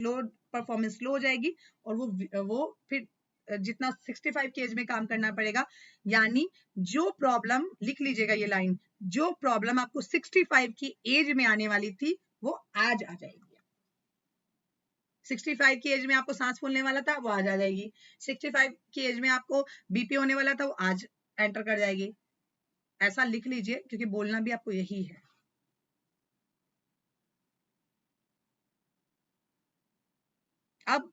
लो performance low हो जाएगी और वो फिर जितना 65 की एज में काम करना पड़ेगा। यानी जो प्रॉब्लम, लिख लीजिएगा ये लाइन, जो प्रॉब्लम आपको 65 की एज में आने वाली थी वो आज आ जाएगी। 65 की एज में आपको सांस फूलने वाला था वो आज आ जाएगी। 65 की एज में आपको बीपी होने वाला था वो आज एंटर कर जाएगी। ऐसा लिख लीजिए क्योंकि बोलना भी आपको यही है। अब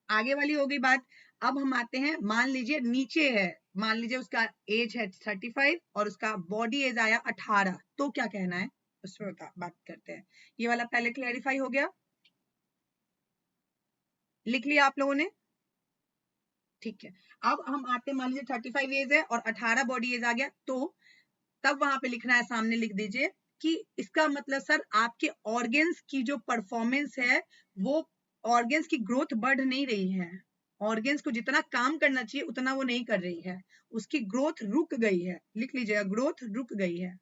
आगे वाली होगी बात। अब हम आते हैं, मान लीजिए नीचे है, मान लीजिए उसका एज है 35 और उसका बॉडी एज आया 18, तो क्या कहना है उस पर बात करते हैं। ये वाला पहले क्लैरिफाई हो गया, लिख लिया आप लोगों ने, ठीक है। अब हम आते हैं, मान लीजिए 35 एज है और 18 बॉडी एज आ गया, तो तब वहां पे लिखना है, सामने लिख दीजिए कि इसका मतलब सर आपके ऑर्गेन्स की जो परफॉर्मेंस है वो, ऑर्गेन्स की ग्रोथ बढ़ नहीं रही है, ऑर्गेन्स को जितना काम करना चाहिए उतना वो नहीं कर रही है, उसकी ग्रोथ रुक गई है। लिख लीजिएगा, ग्रोथ रुक गई है,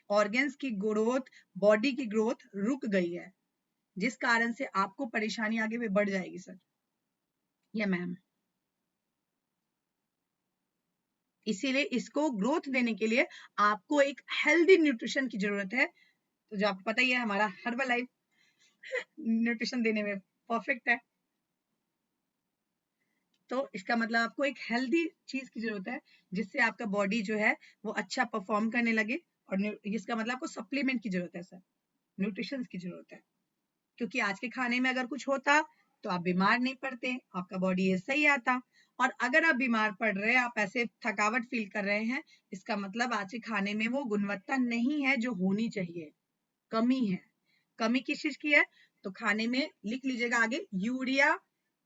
ऑर्गेन्स की ग्रोथ, बॉडी की ग्रोथ रुक गई है, जिस कारण से आपको परेशानी आगे में बढ़ जाएगी सर या मैम। इसीलिए इसको ग्रोथ देने के लिए आपको एक हेल्दी न्यूट्रिशन की जरूरत है। तो जो आपको पता ही है हमारा हर्बल लाइफ न्यूट्रिशन देने में परफेक्ट है, तो इसका मतलब आपको एक हेल्दी चीज की जरूरत है जिससे आपका बॉडी जो है वो अच्छा परफॉर्म करने लगे। और इसका मतलब आपको सप्लीमेंट की जरूरत है सर, न्यूट्रिशन की जरूरत है, क्योंकि आज के खाने में अगर कुछ होता तो आप बीमार नहीं पड़ते, आपका बॉडी ये सही आता। और अगर आप बीमार पड़ रहे हैं, आप ऐसे थकावट फील कर रहे हैं, इसका मतलब आज के खाने में वो गुणवत्ता नहीं है जो होनी चाहिए, कमी है। कमी किस चीज की है, तो खाने में लिख लीजिएगा आगे, यूरिया,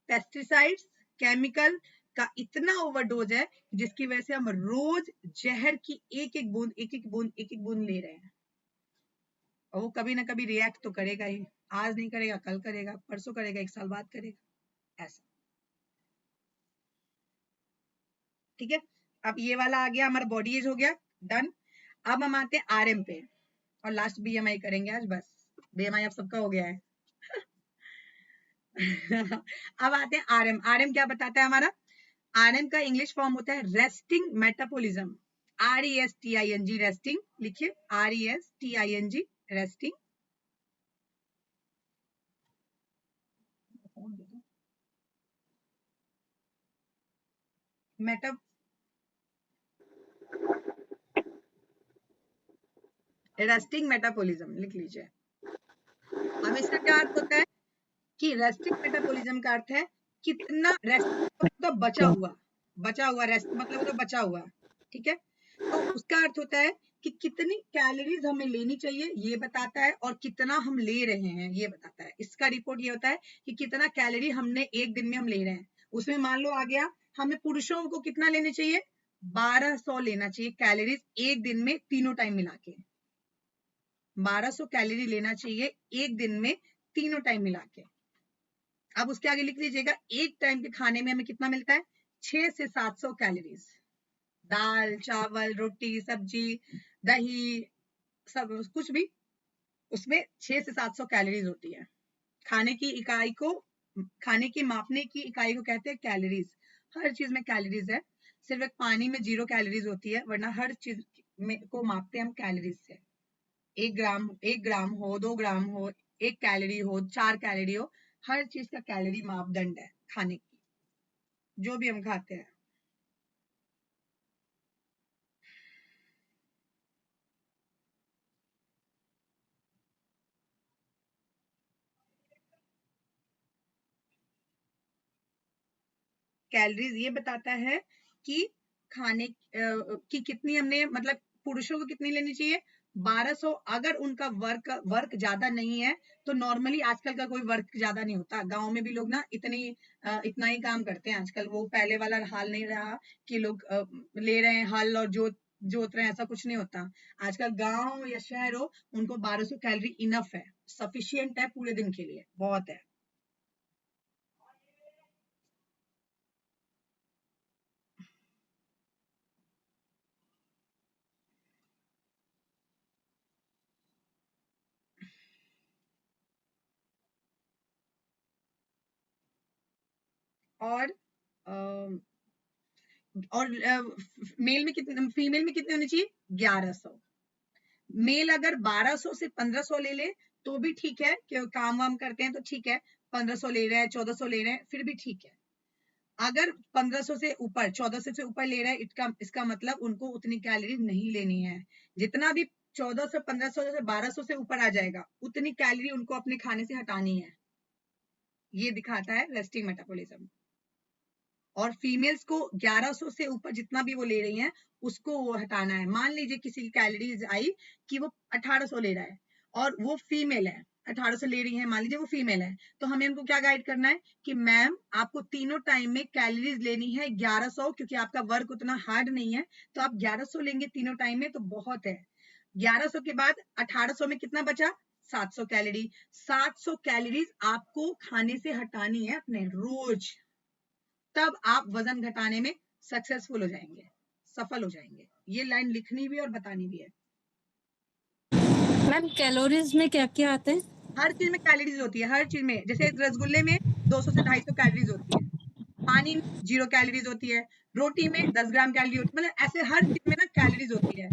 पेस्टिसाइड्स, केमिकल का इतना ओवरडोज है जिसकी वजह से हम रोज जहर की एक एक बूंद एक एक बूंद एक एक बूंद ले रहे हैं, और वो कभी ना कभी रिएक्ट तो करेगा ही, आज नहीं करेगा कल करेगा, परसों करेगा, एक साल बाद करेगा, ऐसा। ठीक है, अब ये वाला आ गया, हमारा बॉडी एज हो गया, डन। अब हम आते हैं आरएम पे और लास्ट बीएमआई करेंगे आज, बस बीएमआई अब सबका हो गया है। अब आते हैं आरएम। आरएम क्या बताता है हमारा, आरएम का इंग्लिश फॉर्म होता है रेस्टिंग मेटाबॉलिज्म, RESTING, रेस्टिंग लिखिए, RESTING, resting Meta, resting metabolism लिख लीजिए। अब इसका क्या अर्थ होता है कि रेस्टिंग मेटाबॉलिज्म का अर्थ है कितना रेस्ट, तो बचा हुआ रेस्ट मतलब वो तो बचा हुआ, ठीक है। तो उसका अर्थ होता है कि कितनी कैलोरीज हमें लेनी चाहिए ये बताता है, और कितना हम ले रहे हैं ये बताता है। इसका रिपोर्ट ये होता है कि कितना कैलोरी हमने एक दिन में हम ले रहे हैं। उसमें मान लो आ गया, हमें पुरुषों को कितना लेने चाहिए, 1200 लेना चाहिए कैलोरीज एक दिन में, तीनों टाइम मिला के 1200 कैलोरी लेना चाहिए एक दिन में, तीनों टाइम मिला के। अब उसके आगे लिख लीजिएगा, एक टाइम के खाने में हमें कितना मिलता है, 6 से 700 कैलोरीज, दाल चावल रोटी सब्जी दही सब कुछ भी, उसमें 6 से 700 कैलोरीज होती है। खाने की इकाई को, खाने की मापने की इकाई को कहते हैं कैलोरीज। हर चीज में कैलोरीज है, सिर्फ एक पानी में 0 कैलोरीज होती है, वरना हर चीज में को मापते हैं हम कैलोरीज से। 1 ग्राम, 1 ग्राम हो, 2 ग्राम हो, 1 कैलोरी हो, 4 कैलोरी हो, हर चीज का कैलोरी मापदंड है खाने की, जो भी हम खाते हैं। कैलोरीज ये बताता है कि खाने की कितनी हमने, मतलब पुरुषों को कितनी लेनी चाहिए, 1200। अगर उनका वर्क ज्यादा नहीं है, तो नॉर्मली आजकल का कोई वर्क ज्यादा नहीं होता, गांव में भी लोग ना इतना ही काम करते हैं आजकल, वो पहले वाला हाल नहीं रहा कि लोग ले रहे हैं हल और जोत रहे हैं, ऐसा कुछ नहीं होता आजकल। गांव या शहर हो, उनको 1200 कैलोरी इनफ है, सफिशियंट है पूरे दिन के लिए, बहुत है। और मेल में कितने, फीमेल में कितने होने चाहिए? 1100। मेल अगर 1200 से 1500 ले ले तो भी ठीक है, कि काम वाम करते हैं तो ठीक है, 1500 ले रहे हैं, 1400 ले रहे हैं, फिर भी ठीक है। अगर 1500 से ऊपर, 1400 से ऊपर ले रहे हैं, इसका मतलब उनको उतनी कैलोरी नहीं लेनी है। जितना भी 1400, 1500 से 1200 से ऊपर आ जाएगा, उतनी कैलोरी उनको अपने खाने से हटानी है। ये दिखाता है रेस्टिंग मेटाबॉलिज्म। और फीमेल्स को 1100 से ऊपर जितना भी वो ले रही हैं, उसको वो हटाना है। मान लीजिए किसी की कैलोरीज आई कि वो 1800 ले रहा है और वो फीमेल है, 1800 ले रही है, मान लीजिए वो फीमेल है, तो हमें उनको क्या गाइड करना है कि मैम आपको तीनों टाइम में कैलोरीज लेनी है 1100, क्योंकि आपका वर्क उतना हार्ड नहीं है, तो आप 1100 लेंगे तीनों टाइम में तो बहुत है। 1100 के बाद 1800 में कितना बचा? 700 कैलोरी। 700 कैलोरीज आपको खाने से हटानी है अपने रोज, तब आप वजन घटाने में सक्सेसफुल हो जाएंगे, सफल हो जाएंगे। ये लाइन लिखनी भी और बतानी भी है। मैम कैलोरीज में क्या क्या आते हैं? हर चीज में कैलोरीज होती है, हर चीज में। जैसे रसगुल्ले में 200 से 250 कैलोरीज होती है, पानी में 0 कैलोरीज होती है, रोटी में 10 ग्राम कैलोरी होती है, मतलब ऐसे हर चीज में ना कैलोरीज होती है।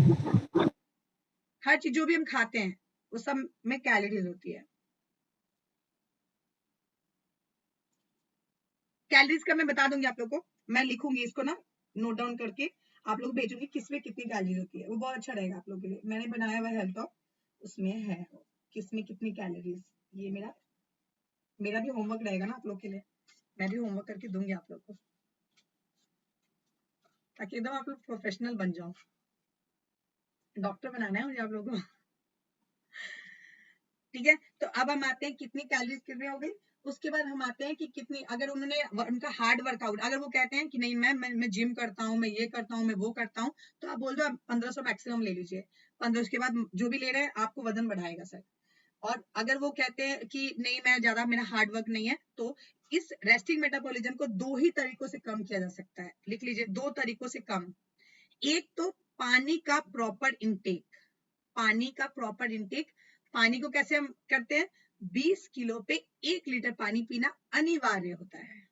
हर चीज जो भी हम खाते हैं वो सब में कैलोरीज होती है। कैलोरीज का मैं बता दूंगी आप लोग को, मैं लिखूंगी इसको ना, नोट डाउन करके आप लोग भेजूंगी किसमें कितनी कैलोरीज होती है, वो बहुत अच्छा रहेगा आप लोग के लिए। मैंने बनाया हुआ हेल्थ टॉप, उसमें है किसमें कितनी कैलोरीज। ये मेरा भी होमवर्क रहेगा ना आप लोग के लिए, मैं भी होमवर्क करके दूंगी आप लोग को, ताकि एकदम आप लोग प्रोफेशनल बन जाओ। डॉक्टर बनाना है मुझे आप लोगों को। ठीक है, तो अब हम आते हैं कितनी कैलोरीज कितने हो गई। उसके बाद हम आते हैं कि कितनी, अगर उन्होंने उनका हार्ड वर्कआउट, अगर वो कहते हैं कि नहीं मैं जिम करता हूँ, मैं ये करता हूँ, मैं वो करता हूँ, तो आप बोल दो आप 1500 मैक्सिमम ले लीजिए। 1500 के बाद जो भी ले रहे हैं आपको वजन बढ़ाएगा सर। और अगर वो कहते हैं कि नहीं मैं ज्यादा, मेरा हार्ड वर्क नहीं है, तो इस रेस्टिंग मेटाबॉलिज्म को 2 ही तरीकों से कम किया जा सकता है। लिख लीजिए, 2 तरीकों से कम। एक तो पानी का प्रॉपर इंटेक, पानी का प्रॉपर इंटेक। पानी को कैसे हम करते हैं? 20 किलो पे 1 लीटर पानी पीना अनिवार्य होता है।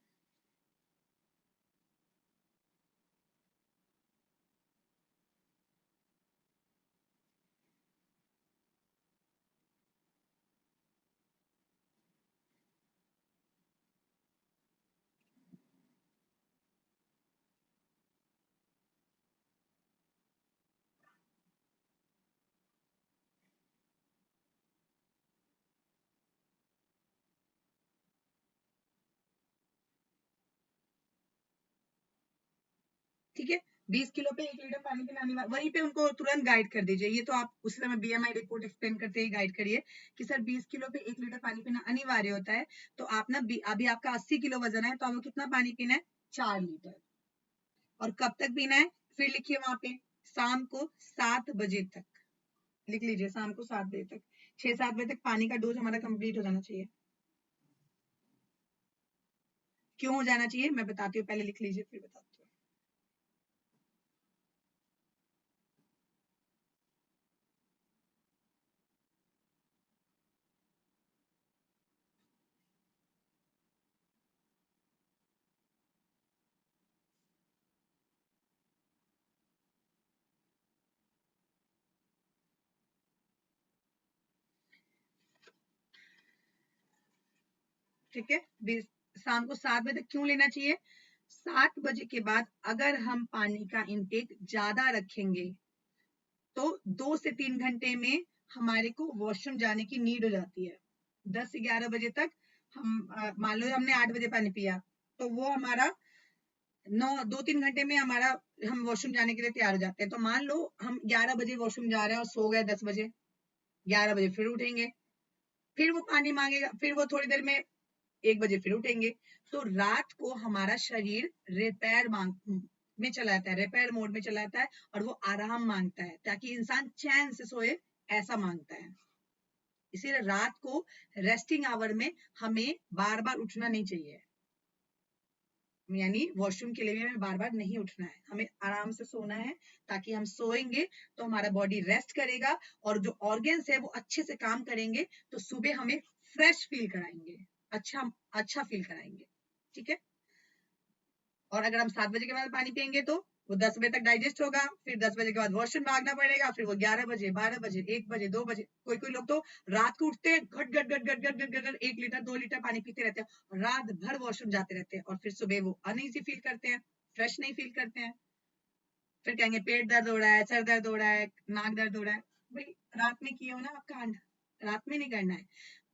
ठीक है, 20 किलो पे 1 लीटर पानी पीना अनिवार्य। वहीं पे उनको तुरंत गाइड कर दीजिए, ये तो आप उस समय बीएमआई रिपोर्ट एक्सप्लेन करते ही गाइड करिए कि सर 20 किलो पे 1 लीटर पानी पीना अनिवार्य होता है। तो आप ना अभी आपका 80 किलो वजन है, तो आपको कितना पानी पीना है? 4 लीटर। और कब तक पीना है? फिर लिखिए वहां पे, शाम को 7 बजे तक। लिख लीजिए, शाम को 7 बजे तक, 6-7 बजे तक पानी का डोज हमारा कंप्लीट हो जाना चाहिए। क्यों हो जाना चाहिए मैं बताती हूँ, पहले लिख लीजिए फिर बताती हूँ। ठीक है, शाम को 7 बजे तक क्यों लेना चाहिए? 7 बजे के बाद अगर हम पानी का इंटेक ज्यादा रखेंगे तो 2 से 3 घंटे में हमारे को वॉशरूम जाने की नीड हो जाती है। 10 से 11 बजे तक हम, मान लो हमने 8 बजे पानी पिया, तो वो हमारा 2-3 घंटे में हमारा, हम वॉशरूम जाने के लिए तैयार हो जाते हैं। तो मान लो हम 11 बजे वॉशरूम जा रहे हैं और सो गए 10 बजे, 11 बजे फिर उठेंगे, फिर वो पानी मांगेगा, फिर वो थोड़ी देर में 1 बजे फिर उठेंगे। तो रात को हमारा शरीर रिपेयर में चला जाता है, रिपेयर मोड में चला जाता है, और वो आराम मांगता है, ताकि इंसान चैन से सोए, ऐसा मांगता है। इसीलिए रात को रेस्टिंग आवर में हमें बार बार उठना नहीं चाहिए, यानी वॉशरूम के लिए भी हमें बार बार नहीं उठना है, हमें आराम से सोना है, ताकि हम सोएंगे तो हमारा बॉडी रेस्ट करेगा और जो ऑर्गन्स है वो अच्छे से काम करेंगे, तो सुबह हमें फ्रेश फील कराएंगे, अच्छा अच्छा फील कराएंगे। ठीक है, और अगर हम 7 बजे के बाद पानी पियेंगे तो वो 10 बजे तक डाइजेस्ट होगा, फिर 10 बजे के बाद वॉशरूम भागना पड़ेगा, फिर वो 11 बजे, 12 बजे, 1 बजे, 2 बजे, कोई लोग तो रात को उठते हैं, घट घट घट घट घट घट घट 1 लीटर 2 लीटर पानी पीते रहते हैं और रात भर वॉशरूम जाते रहते हैं और फिर सुबह वो अनईजी फील करते हैं, फ्रेश नहीं फील करते हैं, फिर कहेंगे पेट दर्द हो रहा है, सर दर्द हो रहा है, नाक दर्द हो रहा है। भाई रात में किए हो ना आप कांड, रात में नहीं करना है,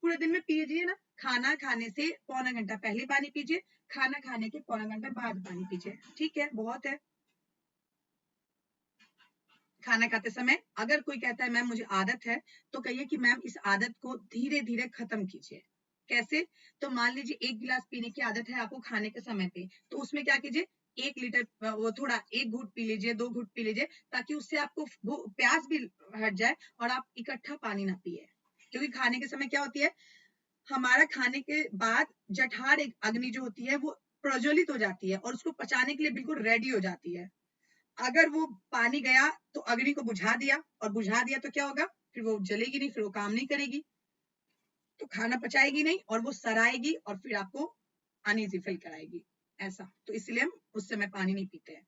पूरे दिन में पीजिए ना। खाना खाने से पौना घंटा पहले पानी पीजिए, खाना खाने के पौना घंटा बाद पानी पीजिए, ठीक है, बहुत है। खाना खाते समय अगर कोई कहता है मैम मुझे आदत है, तो कहिए कि मैम इस आदत को धीरे धीरे खत्म कीजिए। कैसे? तो मान लीजिए 1 गिलास पीने की आदत है आपको खाने के समय पे, तो उसमें क्या कीजिए 1 लीटर वो थोड़ा 1 घूंट पी लीजिए, 2 घूंट पी लीजिए, ताकि उससे आपको वो प्यास भी हट जाए और आप इकट्ठा पानी ना पिए। क्योंकि खाने के समय क्या होती है, हमारा खाने के बाद जठर एक अग्नि जो होती है वो प्रज्वलित हो जाती है और उसको पचाने के लिए बिल्कुल रेडी हो जाती है। अगर वो पानी गया तो अग्नि को बुझा दिया, और बुझा दिया तो क्या होगा, फिर वो जलेगी नहीं, फिर वो काम नहीं करेगी, तो खाना पचाएगी नहीं और वो सराएगी और फिर आपको अनईजी फील कराएगी, ऐसा। तो इसलिए हम उस समय पानी नहीं पीते हैं।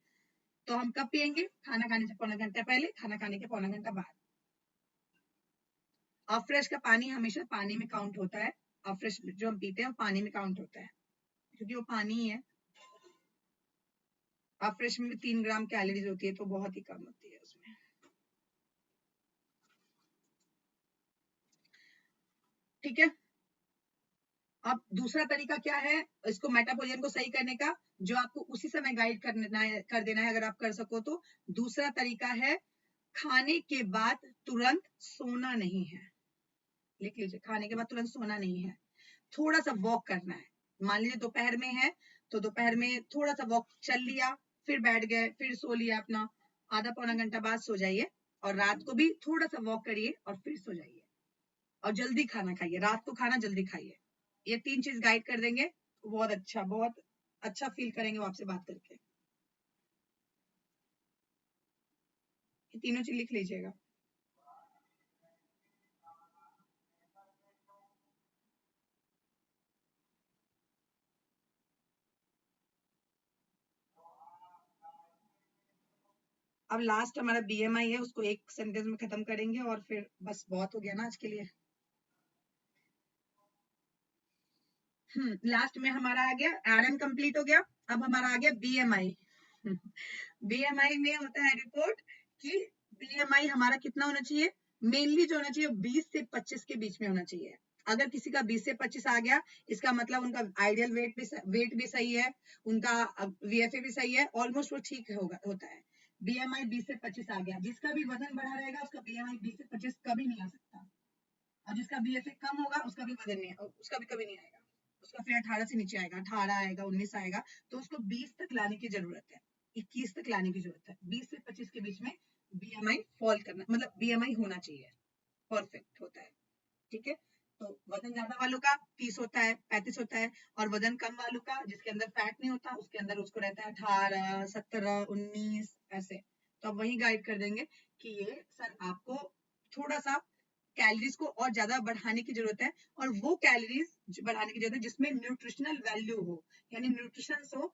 तो हम कब पियेंगे? खाना खाने से पौना घंटा पहले, खाना खाने के पौना घंटा बाद। अफ्रेश का पानी हमेशा पानी में काउंट होता है, अफ्रेश जो हम पीते हैं वो पानी में काउंट होता है, क्योंकि वो पानी ही है। अफ्रेश में 3 ग्राम कैलोरीज होती है, तो बहुत ही कम होती है उसमें। ठीक है, अब दूसरा तरीका क्या है इसको मेटाबॉलिज्म को सही करने का, जो आपको उसी समय गाइड कर देना है अगर आप कर सको तो। दूसरा तरीका है खाने के बाद तुरंत सोना नहीं है। लिख लीजिए, खाने के बाद तुरंत सोना नहीं है, थोड़ा सा वॉक करना है। मान लीजिए दोपहर में है तो दोपहर में थोड़ा सा वॉक चल लिया, फिर बैठ गए, फिर सो लिया अपना, आधा पौना घंटा बाद सो जाइए। और रात को भी थोड़ा सा वॉक करिए और फिर सो जाइए। और जल्दी खाना खाइए, रात को खाना जल्दी खाइए। ये 3 चीज गाइड कर देंगे, बहुत अच्छा फील करेंगे वो आपसे बात करके। ये तीनों चीज लिख लीजिएगा। अब लास्ट हमारा बीएमआई है, उसको एक सेंटेंस में खत्म करेंगे और फिर बस बहुत हो गया ना आज के लिए। लास्ट में हमारा आ गया आरएम कंप्लीट हो गया। अब हमारा आ गया बीएमआई। बीएमआई में होता है रिपोर्ट कि बीएमआई हमारा कितना होना चाहिए, मेनली जो होना चाहिए 20 से 25 के बीच में होना चाहिए। अगर किसी का 20 से 25 आ गया, इसका मतलब उनका आइडियल वेट भी सही है, उनका वीएफए भी सही है, ऑलमोस्ट वो ठीक होता है। बीएमआई 20 से 25 आ गया, जिसका भी वजन बढ़ा रहेगा उसका बीएमआई 20 से 25 कभी नहीं आ सकता, और जिसका बीएफए कम होगा उसका भी वजन नहीं, उसका भी कभी नहीं आएगा, उसका फिर 18 से नीचे आएगा, 18 आएगा, 19 आएगा। तो उसको 20 तक लाने की जरूरत है, 21 तक लाने की जरूरत है। 20 से 25 के बीच में बीएमआई फॉल करना, मतलब बीएमआई होना चाहिए, परफेक्ट होता है। ठीक है, तो वजन ज्यादा वालों का 30 होता है, 35 होता है, और वजन कम वालों का जिसके अंदर फैट नहीं होता उसके अंदर उसको रहता है 18, 17, 19 ऐसे। तो अब वही गाइड कर देंगे कि ये सर आपको थोड़ा सा कैलोरीज को और ज्यादा बढ़ाने की जरूरत है, और वो कैलोरीज बढ़ाने की जरूरत है जिसमें न्यूट्रिशनल वैल्यू हो, यानी न्यूट्रिशन हो।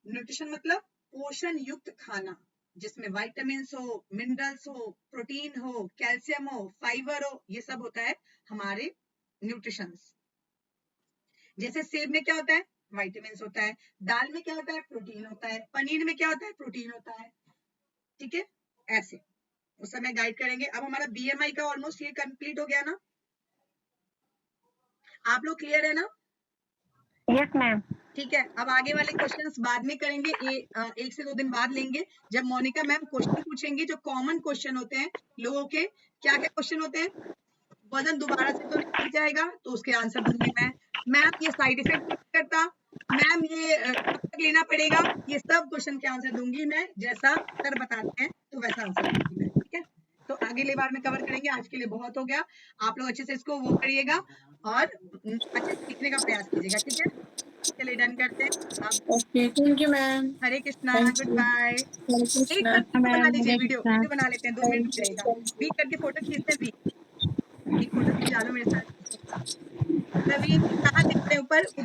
न्यूट्रिशन मतलब पोषण युक्त खाना, जिसमें विटामिन हो, मिनरल्स हो, प्रोटीन हो, कैल्शियम हो, फाइबर हो, ये सब होता है हमारे न्यूट्रिशन। जैसे सेब में क्या होता है, विटामिन होता है, दाल में क्या होता है, प्रोटीन होता है, पनीर में क्या होता है, प्रोटीन होता है। ठीक है, ऐसे उस समय गाइड करेंगे। अब हमारा बीएमआई का ऑलमोस्ट ये कंप्लीट हो गया ना, आप लोग क्लियर है ना? Yes ma'am. ठीक है, अब आगे वाले क्वेश्चंस बाद में करेंगे, 1 से 2 दिन बाद लेंगे, जब मोनिका मैम क्वेश्चन पूछेंगे जो कॉमन क्वेश्चन होते हैं लोगों के। क्या क्या क्वेश्चन होते हैं, वजन दोबारा से तो नहीं बढ़ जाएगा, तो उसके आंसर दूंगी मैं। मैम ये साइड इफेक्ट नहीं करता, मैम ये कब तक लेना पड़ेगा, ये सब क्वेश्चन के आंसर दूंगी मैं, जैसा सर बताते हैं तो वैसा आंसर दूंगी मैं। ठीक है, तो अगली बार में कवर करेंगे, आज के लिए बहुत हो गया। आप लोग अच्छे से इसको वो करिएगा और अच्छे से सीखने का प्रयास कीजिएगा। ठीक है, चलिए डन करते हैं अब। Okay, thank you ma'am. Hare Krishna, thank good you. Bye. Hare एक कृष्णा मिनट फोटो बना मैम। लीजिए, हरे वीडियो कृष्णा। वीडियो बना लेते हैं, 2 मिनट रुक जाइएगा। वी करके फोटो खींचते हैं, वी एक फोटो खिंचा लो मेरे साथ। नवीन कहाँ दिख रहे हैं ऊपर?